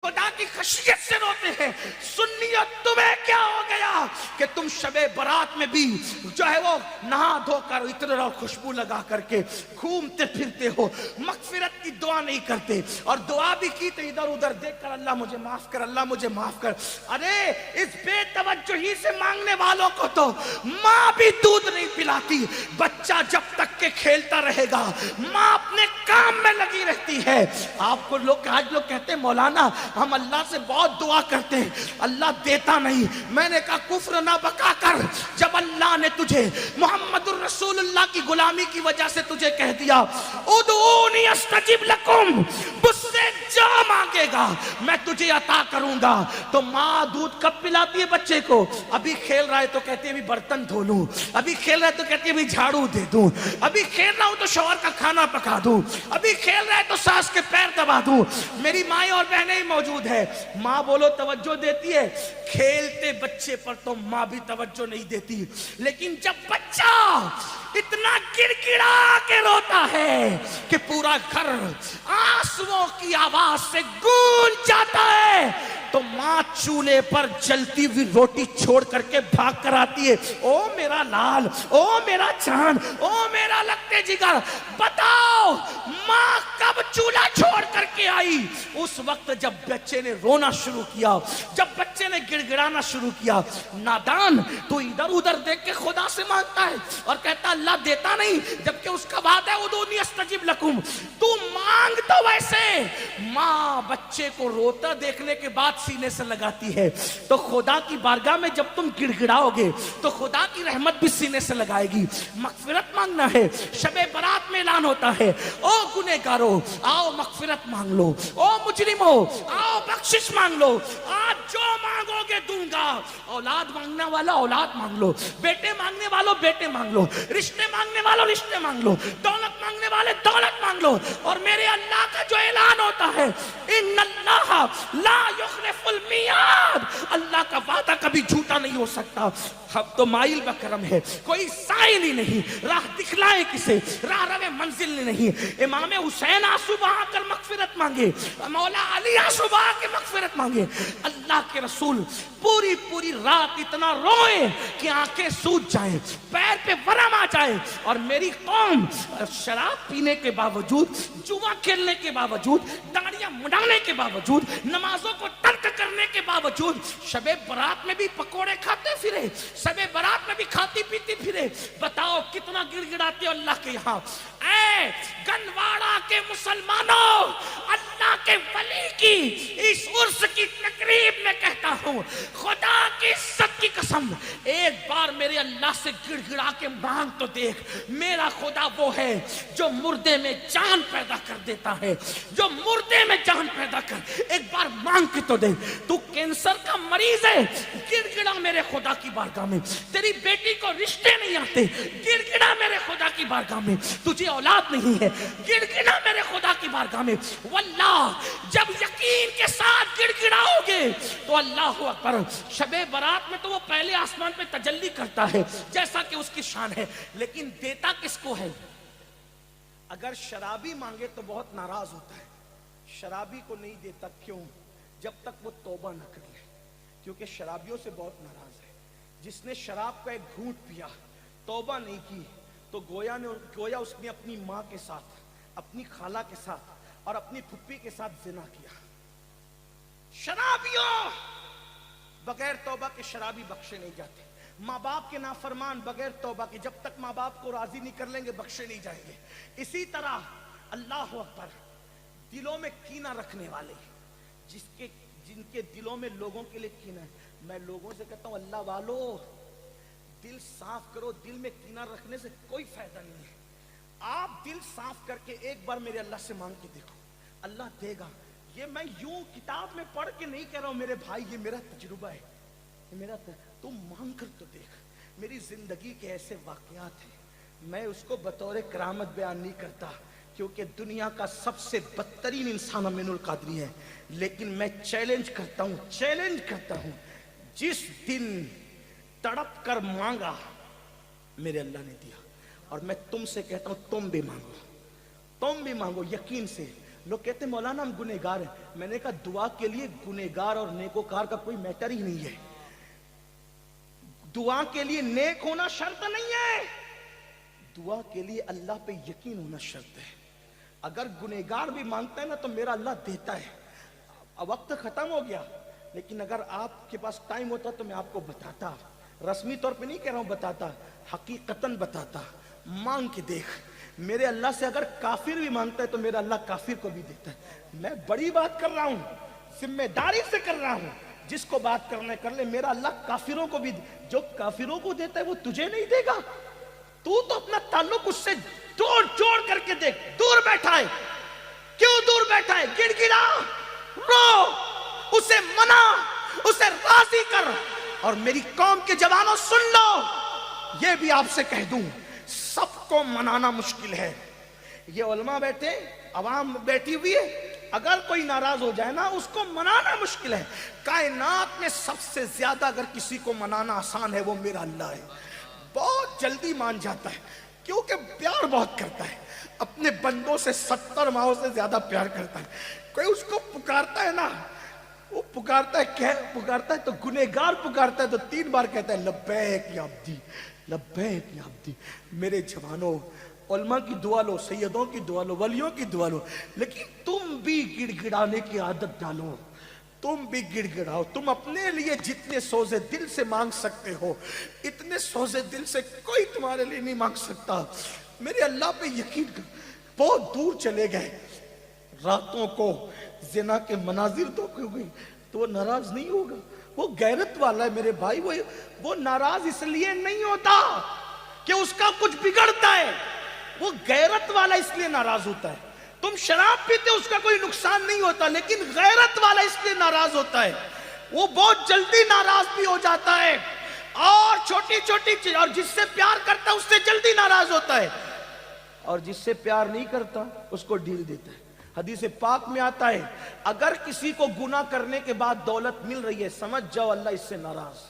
خدا کی خشیت سے روتے ہیں. سنیو تمہیں کیا ہو گیا کہ تم شب برات میں بھی جو ہے وہ نہا دھو کر عطر اور خوشبو لگا کر کے گھومتے پھرتے ہو, مغفرت کی دعا نہیں کرتے, اور دعا بھی کی تو ادھر ادھر دیکھ کر اللہ مجھے معاف کر, اللہ مجھے معاف کر. ارے اس بے توجہی سے مانگنے والوں کو تو ماں بھی دودھ نہیں پلاتی. بچہ جب تک کہ کھیلتا رہے گا ماں اپنے کام میں لگی رہتی ہے. آپ کو آج لوگ کہتے ہیں مولانا ہم اللہ سے بہت دعا کرتے ہیں, اللہ دیتا نہیں. میں نے کہا کفر نہ بکا کر, جب اللہ نے تجھے محمد الرسول اللہ کی غلامی کی وجہ سے تجھے کہہ دیا ادعونی استجب لکم, مجھ سے جو مانگے گا میں تجھے عطا کروں گا, تو ماں دودھ کب پلاتی ہے بچے کو؟ ابھی کھیل رہا ہے تو کہتی ہے ابھی برتن دھو لوں, ابھی کھیل رہا ہے تو کہتی ہے ابھی جھاڑو دے دوں, ابھی کھیل رہا ہوں تو شوہر کا کھانا پکا دوں, ابھی کھیل رہا ہے تو ساس کے پیر دبا دوں. میری مائیں اور بہنیں ہی موجود ہے. ماں بولو توجہ دیتی ہے, کھیلتے بچے پر تو ماں بھی توجہ نہیں دیتی. لیکن جب بچہ اتنا گڑ گڑا کے روتا ہے کہ پورا گھر آنسوؤں کی آواز سے گونج جاتا ہے, تو ماں چولہے پر جلتی ہوئی روٹی چھوڑ کر کے بھاگ کر آتی ہے. او میرا لال, او میرا چاند, او میرا لگتے جگر, بتاؤ ماں کب چولہا چھوڑ کر کے آئی؟ اس وقت جب بچے نے رونا شروع کیا, جب بچے نے گڑ گڑانا شروع کیا. نادان, تو ادھر ادھر دیکھ کے خدا سے مانگتا ہے اور کہتا اللہ دیتا نہیں, جبکہ اس کا وعدہ ہے ادعونی استجب لکم. تو مانگ تو ویسے. ماں بچے کو روتا دیکھنے کے بعد سینے سے لگاتی ہے, تو خدا کی بارگاہ میں جب تم گڑ گڑاؤ گے تو خدا کی رحمت بھی سینے سے لگائے گی. مغفرت مانگنا ہے, شب برات میں اعلان ہوتا ہے او گنہگارو آؤ مغفرت مانگ لو, او مجرمو آؤ بخشش مانگ لو, آج جو مانگو گے دوں گا. اولاد مانگنا والا اولاد مانگ لو, بیٹے مانگنے والوں بیٹے مانگ لو, رشتے مانگنے والوں رشتے مانگ لو, دولت مانگنے والے دولت مانگ لو. اور میرے اللہ کا جو اعلان ہوتا ہے ان اللہ لا یخلف المیعاد, اللہ کا وعدہ کبھی جھوٹا نہیں ہو سکتا. ہم تو مائل بکرم ہے, کوئی سائل ہی نہیں, راہ دکھلائے کسے, راہ رو منزل نہیں. امام حسین آنسو بہا کر مغفرت مانگے, مولا علی آنسو بہا کے مغفرت مانگے. اللہ کے رسول پوری پوری رات اتنا روئے کہ آنکھیں سوج جائیں, پیر پہ ورم آ جائے. اور میری قوم شراب پینے کے باوجود, جوا کھیلنے کے باوجود, داڑیاں مڈانے کے باوجود, نمازوں کو ترک کرنے کے باوجود شب برات میں بھی پکوڑے کھاتے پھرے, شب برات میں بھی کھاتی پیتی پھرے. بتاؤ کتنا گڑ گڑاتے ہو اللہ کے یہاں. اے گنواڑا کے مسلمانوں, اللہ کے ولی کی اس عرس کی تقریب میں کہتا ہوں خدا کی عزت کی قسم, ایک بار میرے اللہ سے گڑ گڑا کے مانگ تو دیکھ. میرا خدا وہ ہے جو مردے میں جان پیدا کر دیتا ہے, جو مردے میں جان پیدا کر. ایک بار مانگ کے تو دیکھ. تو کینسر کا مریض ہے, گڑ گڑا میرے خدا کی بارگاہ میں. تیری بیٹی کو رشتے نہیں آتے, گڑ گڑا میرے خدا کی بارگاہ میں. تجھے اولاد نہیں ہے, گڑ گڑا میرے خدا کی بارگاہ میں. واللہ جب یقین کے ساتھ گڑ گڑاؤ گے تو اللہ اکبر, شب برات میں تو وہ پہلے آسمان پہ تجلی کرتا ہے جیسا کہ اس کی شان ہے, لیکن دیتا کس کو ہے؟ اگر شرابی مانگے تو بہت ناراض ہوتا ہے, شرابی کو نہیں دیتا. کیوں؟ جب تک وہ توبہ نہ کر لے, کیونکہ شرابیوں سے بہت ناراض ہے. جس نے شراب کا ایک گھونٹ پیا, توبہ نہیں کی, تو گویا اس نے اپنی ماں کے ساتھ, اپنی خالہ کے ساتھ اور اپنی پھپھی کے ساتھ زنا کیا. شرابیوں بغیر توبہ کے شرابی بخشے نہیں جاتے. ماں باپ کے نافرمان بغیر توبہ کے جب تک ماں باپ کو راضی نہیں کر لیں گے بخشے نہیں جائیں گے. اسی طرح اللہ اکبر, دلوں میں کینہ رکھنے والے, جن کے دلوں میں لوگوں کے لیے کینہ ہے. میں لوگوں سے کہتا ہوں اللہ والو دل صاف کرو, دل میں کینہ رکھنے سے کوئی فائدہ نہیں ہے. آپ دل صاف کر کے ایک بار میرے اللہ سے مانگ کے دیکھو, اللہ دے گا. یہ میں یوں کتاب میں پڑھ کے نہیں کہہ رہا ہوں میرے بھائی, یہ میرا تجربہ ہے, تم مانگ کر تو دیکھ. میری زندگی کے ایسے واقعات ہیں, میں اس کو بطور کرامت بیان نہیں کرتا کیونکہ دنیا کا سب سے بدترین انسان امین القادری ہے. لیکن میں چیلنج کرتا ہوں, جس دن تڑپ کر مانگا میرے اللہ نے دیا. اور میں تم سے کہتا ہوں تم بھی مانگو یقین سے. لوگ کہتے ہیں مولانا ہم گنہگار ہیں. میں نے کہا دعا کے لیے گنہگار اور نیکوکار کا کوئی میٹر ہی نہیں ہے. دعا کے لیے نیک ہونا شرط نہیں ہے, دعا کے لیے اللہ پہ یقین ہونا شرط ہے. اگر گنہگار بھی مانگتا ہے نا تو میرا اللہ دیتا ہے. اب وقت ختم ہو گیا, لیکن اگر آپ کے پاس ٹائم ہوتا تو میں آپ کو بتاتا, رسمی طور پہ نہیں کہہ رہا ہوں, بتاتا, حقیقتاً بتاتا. مانگ کے دیکھ, میرے اللہ سے اگر کافر بھی مانگتا ہے تو میرا اللہ کافر کو بھی دیتا ہے. میں بڑی بات کر رہا ہوں, ذمہ داری سے کر رہا ہوں, جس کو بات کرنا ہے کر لے. میرا اللہ کافروں کو بھی, جو کافروں کو دیتا ہے وہ تجھے نہیں دے گا. تو اپنا تعلق اس سے جوڑ کر کے دیکھ. دور بیٹھا ہے, کیوں دور بیٹھا ہے؟ گڑ گڑا, رو, اسے منا, اسے راضی کر. اور میری قوم کے جوانوں سن لو, یہ بھی آپ سے کہہ دوں, سب کو منانا مشکل ہے. یہ علماء بیٹھے, عوام بیٹھی ہوئی ہے, اگر کوئی ناراض ہو جائے نا اس کو منانا مشکل ہے. کائنات میں سب سے زیادہ اگر کسی کو منانا آسان ہے وہ میرا اللہ ہے. بہت جلدی مان جاتا ہے, کیونکہ پیار بہت کرتا ہے. اپنے بندوں سے 70 ماہوں سے زیادہ پیار کرتا ہے. کوئی اس کو پکارتا ہے نا, وہ پکارتا ہے, پکارتا ہے تو گنہگار پکارتا ہے تو 3 بار کہتا ہے لبیک یا عبدی, لبیک یا عبدی. میرے جوانوں, علماء کی دعا لو, سیدوں کی دعا لو, ولیوں کی دعا لو, لیکن تم بھی گڑ گڑانے کی عادت ڈالو. تم بھی گڑ گڑاؤ. تم اپنے لیے جتنے سوزے دل سے مانگ سکتے ہو اتنے سوزے دل سے کوئی تمہارے لیے نہیں مانگ سکتا. میرے اللہ پہ یقین کر. بہت دور چلے گئے, راتوں کو زنا کے مناظر تو ہو گئی, تو وہ ناراض نہیں ہوگا. وہ غیرت والا ہے میرے بھائی. وہ ناراض اس لیے نہیں ہوتا کہ اس کا کچھ بگڑتا ہے, وہ غیرت والا اس لیے ناراض ہوتا ہے. تم شراب پیتے اس کا کوئی نقصان نہیں ہوتا, لیکن غیرت والا اس لیے ناراض ہوتا ہے. وہ بہت جلدی ناراض بھی ہو جاتا ہے, اور چھوٹی چھوٹی چیز, اور جس سے پیار کرتا ہے اس سے جلدی ناراض ہوتا ہے, اور جس سے پیار نہیں کرتا اس کو ڈھیل دیتا ہے. حدیث پاک میں آتا ہے اگر کسی کو گناہ کرنے کے بعد دولت مل رہی ہے سمجھ جاؤ اللہ اس سے ناراض,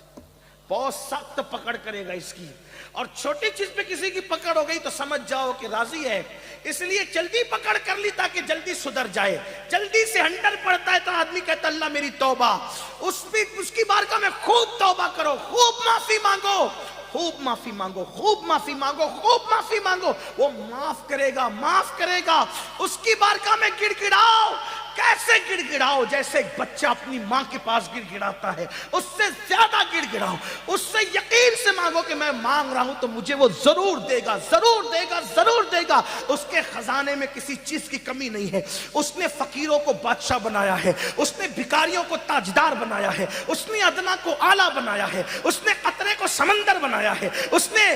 بہت سخت پکڑ کرے گا اس کی. اور چھوٹی چیز پہ کسی کی پکڑ ہو گئی تو سمجھ جاؤ کہ راضی ہے, اس لیے جلدی پکڑ کر لی تاکہ جلدی سدھر جائے. جلدی سے ہنڈر پڑتا ہے تو آدمی کہتا اللہ میری توبہ, اس کی بارگاہ میں خوب توبہ کرو, خوب معافی مانگو, خوب معافی مانگو, خوب معافی مانگو, خوب معافی مانگو. وہ معاف کرے گا, معاف کرے گا. اس کی بارگاہ میں گڑ گڑاؤ. کیسے گڑ گڑاؤ؟ جیسے ایک بچہ اپنی ماں کے پاس گڑ گڑاتا ہے, اس سے زیادہ گڑ گڑاؤ. اس سے یقین سے مانگو کہ میں مانگ رہا ہوں تو مجھے وہ ضرور دے گا, ضرور دے گا, ضرور دے گا. اس کے خزانے میں کسی چیز کی کمی نہیں ہے. اس نے فقیروں کو بادشاہ بنایا ہے, اس نے بھکاریوں کو تاجدار بنایا ہے, اس نے ادنا کو اعلیٰ بنایا ہے, اس نے قطرے کو سمندر بنایا ہے, اس نے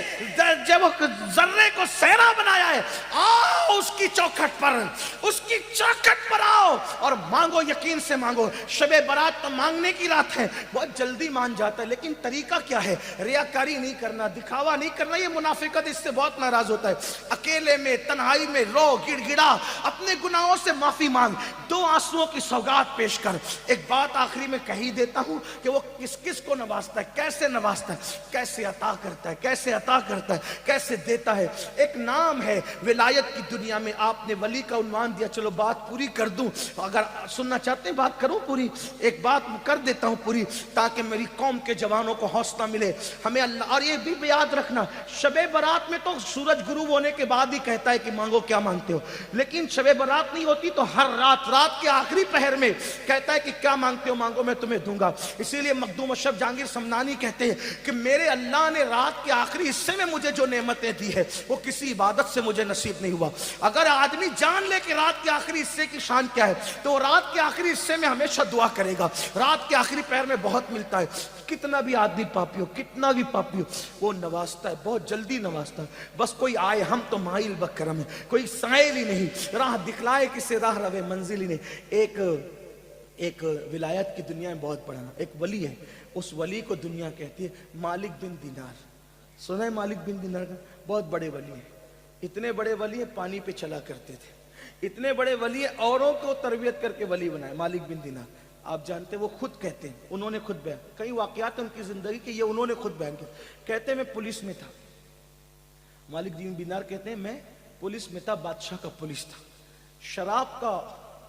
ذرے کو صحرا بنایا ہے. آؤ اس کی چوکھٹ پر, اس کی چوکھٹ پر آؤ اور مانگو, یقین سے مانگو. شب برات تو مانگنے کی رات ہے, بہت جلدی مان جاتا ہے, لیکن طریقہ کیا ہے؟ ریاکاری نہیں کرنا, دکھاوا نہیں کرنا. یہ منافقت, اس سے بہت ناراض ہوتا ہے. اکیلے میں تنہائی میں رو, گڑ گڑا, اپنے گناہوں سے معافی مانگ, 2 آنسوؤں کی سوگات پیش کر. ایک بات آخری میں کہی دیتا ہوں کہ وہ کس کس کو نوازتا ہے, کیسے نوازتا ہے, کیسے عطا کرتا ہے, کیسے عطا کرتا ہے, کیسے دیتا ہے. ایک نام ہے ولایت کی دنیا میں, آپ نے ولی کا عنوان دیا, چلو بات پوری کر دوں. اگر سننا چاہتے ہیں بات کروں پوری, ایک بات کر دیتا ہوں پوری تاکہ میری قوم کے جوانوں کو حوصلہ ملے. ہمیں اللہ, اور یہ بھی یاد رکھنا, شب برات میں تو سورج غروب ہونے کے بعد ہی کہتا ہے کہ مانگو کیا مانگتے ہو, لیکن شب برات نہیں ہوتی تو ہر رات کے آخری پہر میں کہتا ہے کہ کیا مانگتے ہو مانگو میں تمہیں دوں گا. اسی لیے مخدوم اشرف جہانگیر سمنانی کہتے ہیں کہ میرے اللہ نے رات کے آخری حصے میں مجھے جو نعمتیں دی ہے وہ کسی عبادت سے مجھے نصیب نہیں ہوا. اگر آدمی جان لے کہ رات کے آخری حصے کی شان کیا ہے تو رات کے آخری حصے میں ہمیشہ دعا کرے گا. رات کے آخری پہر میں بہت ملتا ہے. کتنا بھی آدمی پاپی ہو, کتنا بھی پاپی ہو, وہ نوازتا ہے, بہت جلدی نوازتا ہے. بس کوئی آئے, ہم تو مائل بکرم ہے, کوئی سائل ہی نہیں, راہ دکھلائے کسے راہ روے منزل ہی نہیں. ایک ولایت کی دنیا میں بہت بڑا ایک ولی ہے, اس ولی کو دنیا کہتی ہے مالک بن دینار. سنا ہے مالک بن دینار کا؟ بہت بڑے ولی ہیں, اتنے بڑے ولی ہیں پانی پہ چلا کرتے تھے, اتنے بڑے ولی ہیں اوروں کو تربیت کر کے ولی بنائے. مالک بن دینار آپ جانتے ہیں, وہ خود کہتے ہیں, انہوں نے خود بیان, کئی واقعات ہیں ان کی زندگی کے, یہ انہوں نے خود بیان کیا. کہتے ہیں میں پولیس میں تھا. مالک بن دینار کہتے ہیں میں پولیس میں تھا, بادشاہ کا پولیس تھا. شراب کا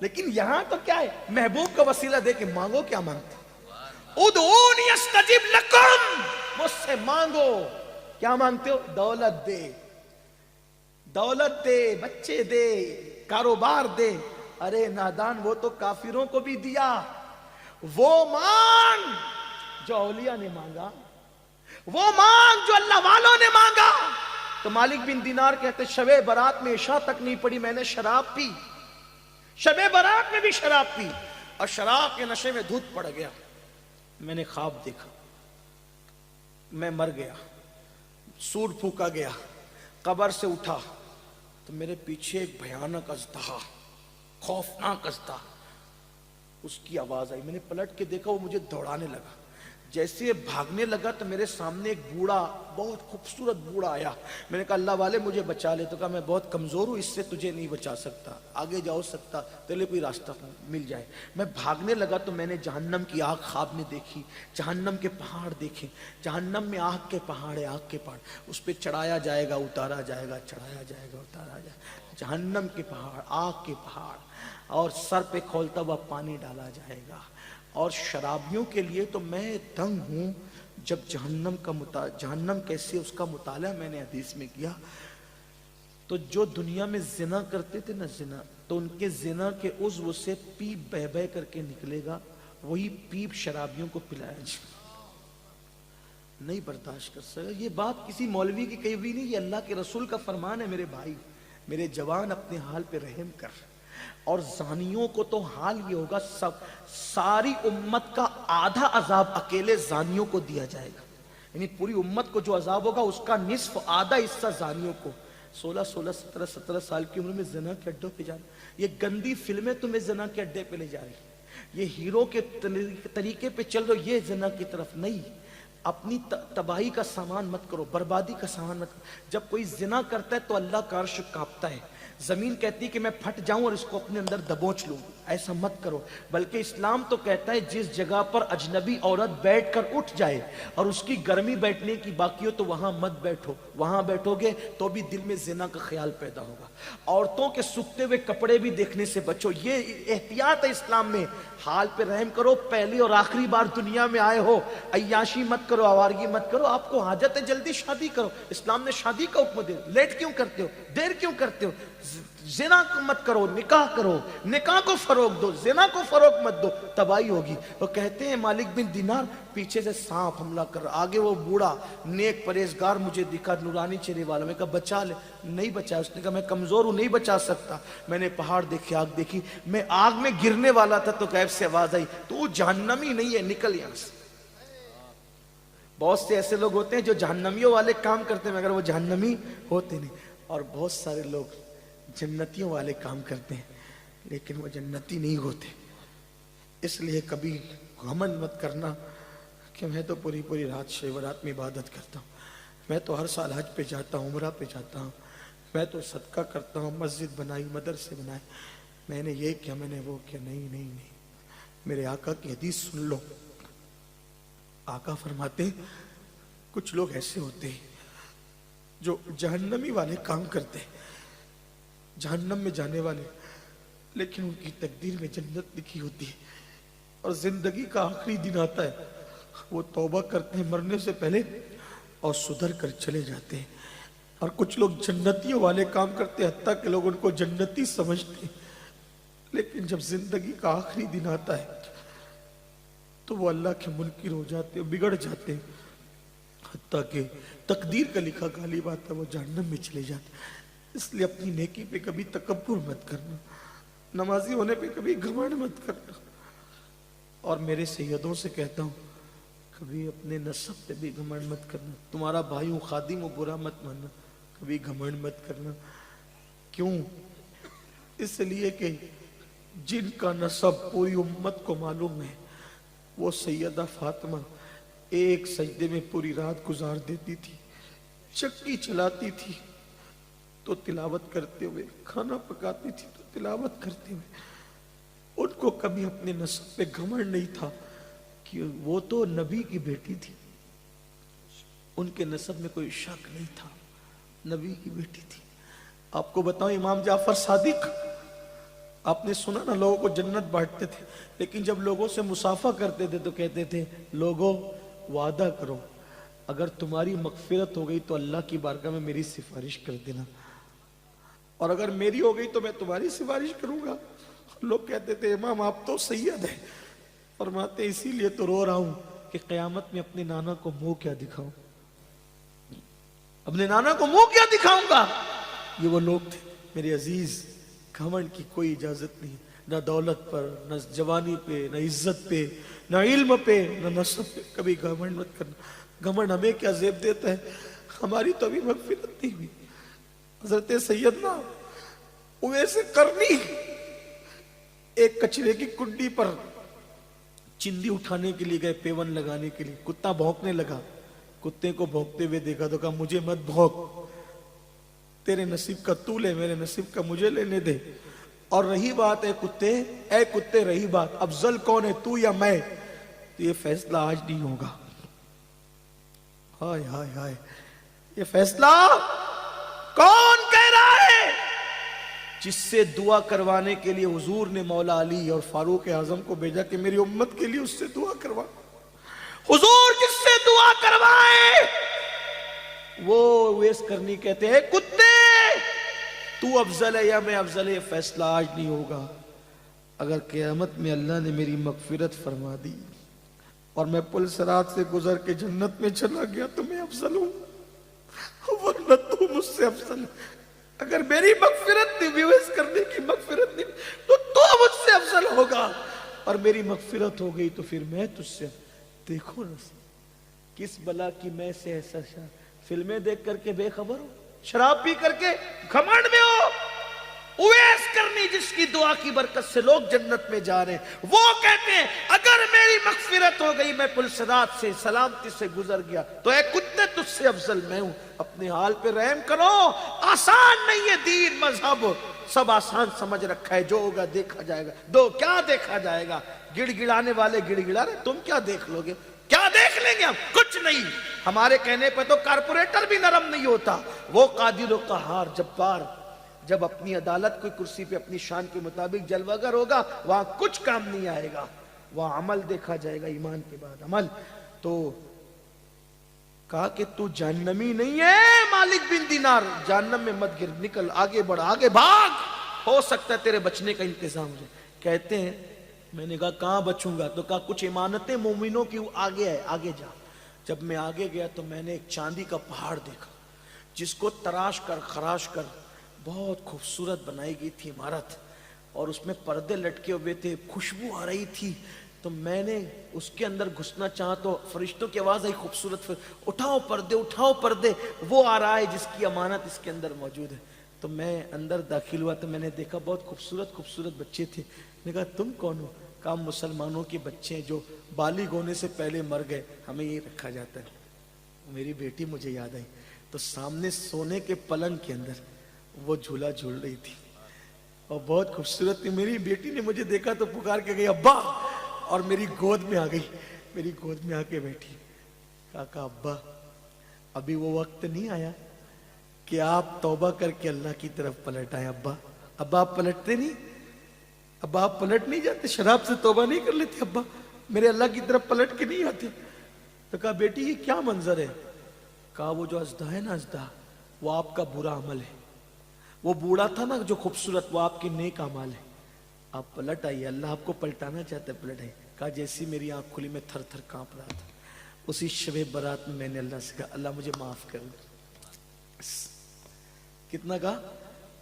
لیکن یہاں تو کیا ہے، محبوب کا وسیلہ دے کے مانگو، کیا مانگتے؟ ادعونی استجب لکم، مجھ سے مانگو، کیا مانگتے ہو؟ دولت دے، دولت دے، بچے دے، کاروبار دے۔ ارے نادان، وہ تو کافروں کو بھی دیا، وہ مانگ جو اولیاء نے مانگا، وہ مانگ جو اللہ والوں نے مانگا۔ تو مالک بن دینار کہتے شب برات میں عشاء تک نہیں پڑی، میں نے شراب پی، شب برات میں بھی شراب پی، اور شراب کے نشے میں دھوت پڑ گیا۔ میں نے خواب دیکھا، میں مر گیا، سور پھونکا گیا، قبر سے اٹھا تو میرے پیچھے ایک بھیانک اژدہا، خوفناک اژدہا، اس کی آواز آئی۔ میں نے پلٹ کے دیکھا، وہ مجھے دوڑانے لگا۔ جیسے یہ بھاگنے لگا تو میرے سامنے ایک بوڑھا، بہت خوبصورت بوڑھا آیا۔ میں نے کہا اللہ والے مجھے بچا لے۔ تو کہا میں بہت کمزور ہوں، اس سے تجھے نہیں بچا سکتا، آگے جاؤ سکتا تیرے کوئی راستہ مل جائے۔ میں بھاگنے لگا تو میں نے جہنم کی آگ خواب میں دیکھی، جہنم کے پہاڑ دیکھے۔ جہنم میں آگ کے پہاڑ ہے، آگ کے پہاڑ، اس پہ چڑھایا جائے گا، اتارا جائے گا، چڑھایا جائے گا، اتارا جائے گا۔ جہنم کے پہاڑ، آگ کے پہاڑ، اور سر پہ کھولتا ہوا پانی ڈالا جائے گا۔ اور شرابیوں کے لیے تو میں دنگ ہوں۔ جب جہنم کیسے، اس کا مطالعہ میں نے حدیث میں کیا، تو جو دنیا میں زنا کرتے تھے نا، زنا، تو ان کے زنا کے عضو سے پیپ بہ بہ کر کے نکلے گا، وہی پیپ شرابیوں کو پلایا جائے۔ نہیں برداشت کر سکا۔ یہ بات کسی مولوی کی کہی ہوئی نہیں، یہ اللہ کے رسول کا فرمان ہے۔ میرے بھائی، میرے جوان، اپنے حال پہ رحم کر۔ اور زانیوں کو تو حال یہ ہوگا، ساری امت کا آدھا عذاب اکیلے زانیوں کو دیا جائے گا، یعنی پوری امت کو جو عذاب ہوگا اس کا نصف، آدھا حصہ زانیوں کو۔ 16 سال کی عمر میں زنا کے اڈوں پہ جانا، یہ گندی فلمیں تمہیں زنا کے اڈے پہ لے جا رہی، یہ ہیرو کے طریقے پہ چل رہے، یہ زنا کی طرف نہیں۔ اپنی تباہی کا سامان مت کرو، بربادی کا سامان مت کرو۔ جب کوئی زنا کرتا ہے تو اللہ کا عرش کانپتا ہے، زمین کہتی ہے کہ میں پھٹ جاؤں اور اس کو اپنے اندر دبوچ لوں۔ ایسا مت کرو، بلکہ اسلام تو کہتا ہے جس جگہ پر اجنبی عورت بیٹھ کر اٹھ جائے اور اس کی گرمی بیٹھنے کی باقی ہو تو وہاں مت بیٹھو، وہاں بیٹھو گے تو بھی دل میں زنا کا خیال پیدا ہوگا۔ عورتوں کے سکتے ہوئے کپڑے بھی دیکھنے سے بچو، یہ احتیاط ہے اسلام میں۔ حال پہ رحم کرو، پہلی اور آخری بار دنیا میں آئے ہو، عیاشی مت کرو، آوارگی مت کرو۔ آپ کو حاجت ہے جلدی شادی کرو، اسلام نے شادی کا حکم دیا، لیٹ کیوں کرتے ہو، دیر کیوں کرتے ہو؟ زنا مت کرو، نکاح کرو، نکاح کو فروغ دو، زنا کو فروغ مت دو، تباہی ہوگی۔ وہ کہتے ہیں مالک بن دینار، پیچھے سے سانپ حملہ کر رہا، آگے وہ بوڑھا نیک پرہیزگار مجھے دکھا، نورانی چہرے والا۔ میں کہا بچا لے، نہیں بچا۔ اس نے کہا میں کمزور ہوں، نہیں بچا سکتا۔ میں نے پہاڑ دیکھے، آگ دیکھی، میں آگ میں گرنے والا تھا تو غیب سے آواز آئی تو جہنمی نہیں ہے، نکل یہاں سے۔ بہت سے ایسے لوگ ہوتے ہیں جو جہنمیوں والے کام کرتے ہیں مگر وہ جہنمی ہوتے نہیں، اور بہت سارے لوگ جنتیوں والے کام کرتے ہیں لیکن وہ جنتی نہیں ہوتے۔ اس لیے کبھی گھمنڈ مت کرنا کہ میں تو پوری رات شب برات میں عبادت کرتا ہوں، میں تو ہر سال حج پہ جاتا ہوں، عمرہ پہ جاتا ہوں، میں تو صدقہ کرتا ہوں، مسجد بنائی، مدرسے بنائے، میں نے یہ کیا، میں نے وہ کیا۔ نہیں، میرے آقا کی حدیث سن لو۔ آقا فرماتے ہیں کچھ لوگ ایسے ہوتے ہیں جو جہنمی والے کام کرتے ہیں، جہنم میں جانے والے، لیکن ان کی تقدیر میں جنت لکھی ہوتی ہے، اور زندگی کا آخری دن آتا ہے، وہ توبہ کرتے ہیں مرنے سے پہلے اور سدھر کر چلے جاتے ہیں۔ اور کچھ لوگ جنتیوں والے کام کرتے ہیں، حتیٰ کہ لوگ ان کو جنتی سمجھتے ہیں، لیکن جب زندگی کا آخری دن آتا ہے تو وہ اللہ کے منکر ہو جاتے ہیں، بگڑ جاتے ہیں، حتیٰ کہ تقدیر کا لکھا غالب آتا ہے، وہ جہنم میں چلے جاتے ہیں۔ اس لیے اپنی نیکی پہ کبھی تکبر مت کرنا، نمازی ہونے پہ کبھی گھمنڈ مت کرنا، اور میرے سیدوں سے کہتا ہوں کبھی اپنے نسب پہ بھی گھمنڈ مت کرنا، تمہارا بھائی ہوں، خادم ہوں، برا مت ماننا، کبھی گھمنڈ مت کرنا۔ کیوں؟ اس لیے کہ جن کا نسب پوری امت کو معلوم ہے، وہ سیدہ فاطمہ ایک سجدے میں پوری رات گزار دیتی تھی، چکی چلاتی تھی تو تلاوت کرتے ہوئے، کھانا پکاتی تھی تو تلاوت کرتے ہوئے۔ ان کو کبھی اپنے نسب پہ گھمنڈ نہیں تھا کہ وہ تو نبی کی بیٹی تھی، ان کے نسب میں کوئی شک نہیں تھا، نبی کی بیٹی تھی۔ آپ کو بتاؤں امام جعفر صادق آپ نے سنا نا لوگوں کو جنت بانٹتے تھے، لیکن جب لوگوں سے مصافحہ کرتے تھے تو کہتے تھے لوگوں وعدہ کرو اگر تمہاری مغفرت ہو گئی تو اللہ کی بارگاہ میں میری سفارش کر دینا، اور اگر میری ہو گئی تو میں تمہاری سفارش کروں گا۔ لوگ کہتے تھے امام آپ تو سید ہیں، فرماتے اسی لیے تو رو رہا ہوں کہ قیامت میں اپنے نانا کو منہ کیا دکھاؤں، اپنے نانا کو منہ کیا دکھاؤں گا۔ یہ وہ لوگ تھے میرے عزیز، گھمنڈ کی کوئی اجازت نہیں، نہ دولت پر، نہ جوانی پہ، نہ عزت پہ، نہ علم پہ، نہ نسب پہ، کبھی گھمنڈ مت کرنا۔ گھمنڈ ہمیں کیا زیب دیتا ہے، ہماری تو ابھی مغفرت نہیں ہوئی۔ حضرت سیدنا اویس قرنی ایک کچرے کی کنڈی پر چندی اٹھانے کے لیے گئے، پیون لگانے کے لیے، کتا بھونکنے لگا، کتے کو بھونکتے ہوئے دیکھا تو کہا مجھے مت بھونک، تیرے نصیب کا تو لے، میرے نصیب کا مجھے لینے دے۔ اور رہی بات اے کتے رہی بات افضل کون ہے، تو یا میں، تو یہ فیصلہ آج نہیں ہوگا۔ ہائے ہائے ہائے، یہ فیصلہ کون کہہ رہا ہے؟ جس سے دعا کروانے کے لیے حضور نے مولا علی اور فاروق اعظم کو بھیجا کہ میری امت کے لیے اس سے دعا کروا۔ حضور جس سے دعا کروائے وہ اویس قرنی کہتے ہیں کتے تو افضل ہے یا میں افضل ہے، یہ فیصلہ آج نہیں ہوگا، اگر قیامت میں اللہ نے میری مغفرت فرما دی اور میں پل صراط سے گزر کے جنت میں چلا گیا تو میں افضل ہوں، ورنہ تو مجھ سے افضل ہے۔ اگر میری مغفرت نہیں، اویس قرنی کی مغفرت نہیں، تو مجھ سے افضل ہوگا، اور میری مغفرت ہو گئی تو پھر میں تجھ سے۔ دیکھو نا کس بلا کی میں سے ایسا فلمیں دیکھ کر کے بے خبر ہو، شراب پی کر کے گھمنڈ میں ہو۔ اویس قرنی جس کی دعا کی برکت سے لوگ جنت میں جا رہے ہیں، وہ کہتے ہیں اگر میری مغفرت ہو گئی، میں پل صراط سے سلامتی سے گزر گیا تو اے کتے تجھ سے افضل میں ہوں۔ اپنے حال پہ رحم کرو، آسان نہیں ہے دین مذہب، سب آسان سمجھ رکھا ہے، جو ہوگا دیکھا جائے گا۔ دو کیا دیکھا جائے گا، گڑ گڑانے والے گڑ گڑا رہے، تم کیا دیکھ لو گے، کیا دیکھ لیں گے ہم، کچھ نہیں۔ ہمارے کہنے پہ تو کارپوریٹر بھی نرم نہیں ہوتا، وہ قادر و قہار جبار جب اپنی عدالت کوئی کرسی پہ اپنی شان کے مطابق جلوہ گر ہوگا، وہاں کچھ کام نہیں آئے گا، وہاں عمل دیکھا جائے گا، ایمان کے بعد عمل۔ تو کہا کہ تو جہنمی نہیں ہے مالک بن دینار، جہنم میں مت گر، نکل آگے بڑھ، آگے بھاگ، ہو سکتا ہے تیرے بچنے کا انتظام ہو جائے۔ کہتے ہیں میں نے کہا کہاں بچوں گا، تو کہا کچھ امانتیں مومنوں کی آگے ہے، آگے جا۔ جب میں آگے گیا تو میں نے ایک چاندی کا پہاڑ دیکھا جس کو تراش کر خراش کر بہت خوبصورت بنائی گئی تھی عمارت، اور اس میں پردے لٹکے ہوئے تھے، خوشبو آ رہی تھی۔ تو میں نے اس کے اندر گھسنا چاہا تو فرشتوں کی آواز آئی خوبصورت، اٹھاؤ پردے اٹھاؤ پردے، وہ آ رہا ہے جس کی امانت اس کے اندر موجود ہے۔ تو میں اندر داخل ہوا تو میں نے دیکھا بہت خوبصورت خوبصورت بچے تھے۔ میں نے کہا تم کون ہو؟ کہا مسلمانوں کے بچے ہیں جو بالغ ہونے سے پہلے مر گئے، ہمیں یہ رکھا جاتا ہے۔ میری بیٹی مجھے یاد آئی، تو سامنے سونے کے پلنگ کے اندر وہ جھولا جھول رہی تھی اور بہت خوبصورت تھی۔ میری بیٹی نے مجھے دیکھا تو پکار کے گئی ابا، اور میری گود میں آ گئی، میری گود میں آ کے بیٹھی۔ کہا ابا ابھی وہ وقت نہیں آیا کہ آپ توبہ کر کے اللہ کی طرف پلٹ آئے۔ ابا آپ پلٹتے نہیں؟ ابا آپ پلٹ نہیں جاتے؟ شراب سے توبہ نہیں کر لیتے ابا؟ میرے اللہ کی طرف پلٹ کے نہیں آتے؟ تو کہا بیٹی یہ کیا منظر ہے؟ کہا وہ جو اژدھا ہے نا، اژدھا وہ آپ کا برا عمل ہے، وہ بوڑھا تھا نا جو خوبصورت، وہ آپ کے نیک اعمال ہے، آپ پلٹ آئیے، اللہ آپ کو پلٹانا چاہتا ہے، پلٹ آئیے۔ کہا جیسی میری آنکھ کھلی میں تھر تھر کانپ رہا تھا، اسی شب برات میں نے اللہ سے کہا اللہ مجھے معاف کر دے۔ کتنا کہا؟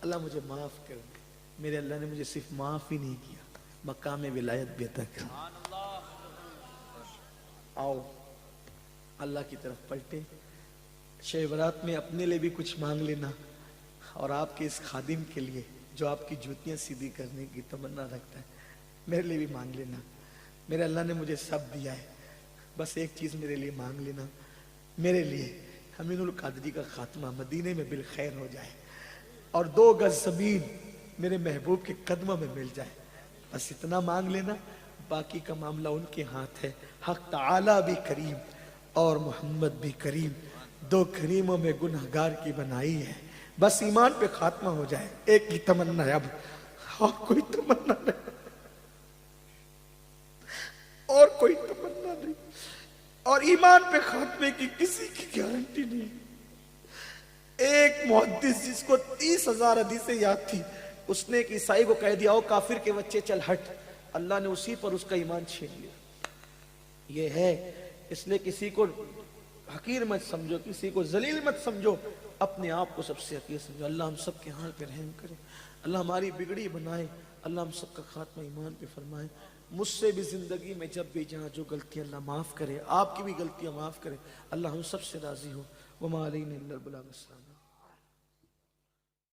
اللہ مجھے معاف کر دے۔ میرے اللہ نے مجھے صرف معاف ہی نہیں کیا، مقام ولایت بھی عطا کر۔ آؤ اللہ کی طرف پلٹے، شب برات میں اپنے لیے بھی کچھ مانگ لینا، اور آپ کے اس خادم کے لیے جو آپ کی جوتیاں سیدھی کرنے کی تمنا رکھتا ہے، میرے لیے بھی مانگ لینا۔ میرے اللہ نے مجھے سب دیا ہے، بس ایک چیز میرے لیے مانگ لینا، میرے لیے امین القادری کا خاتمہ مدینے میں بالخیر ہو جائے، اور 2 گز زمین میرے محبوب کے قدموں میں مل جائے، بس اتنا مانگ لینا، باقی کا معاملہ ان کے ہاتھ ہے۔ حق تعالی بھی کریم اور محمد بھی کریم، 2 کریموں میں گنہگار کی بنائی ہے، بس ایمان پہ خاتمہ ہو جائے۔ ایک ہی تمنا ہے اب، اور کوئی تمنا نہیں، اور کوئی تمنا نہیں، اور ایمان پہ خاتمے کی کسی کی گارنٹی نہیں۔ ایک محدث جس کو 30,000 حدیثیں یاد تھی، اس نے ایک عیسائی کو کہہ دیا، او کافر کے بچے چل ہٹ، اللہ نے اسی پر اس کا ایمان چھین لیا۔ یہ ہے، اس لیے کسی کو حقیر مت سمجھو، کسی کو ذلیل مت سمجھو، اپنے آپ کو سب سے حقیر سمجھو۔ اللہ ہم سب کے حال پہ رحم کرے، اللہ ہماری بگڑی بنائے، اللہ ہم سب کا خاتمہ ایمان پہ فرمائے۔ مجھ سے بھی زندگی میں جب بھی جہاں جو غلطیاں، اللہ معاف کرے، آپ کی بھی غلطیاں معاف کرے، اللہ ہم سب سے راضی ہو۔ وما علینا الا البلاغ۔ السلام۔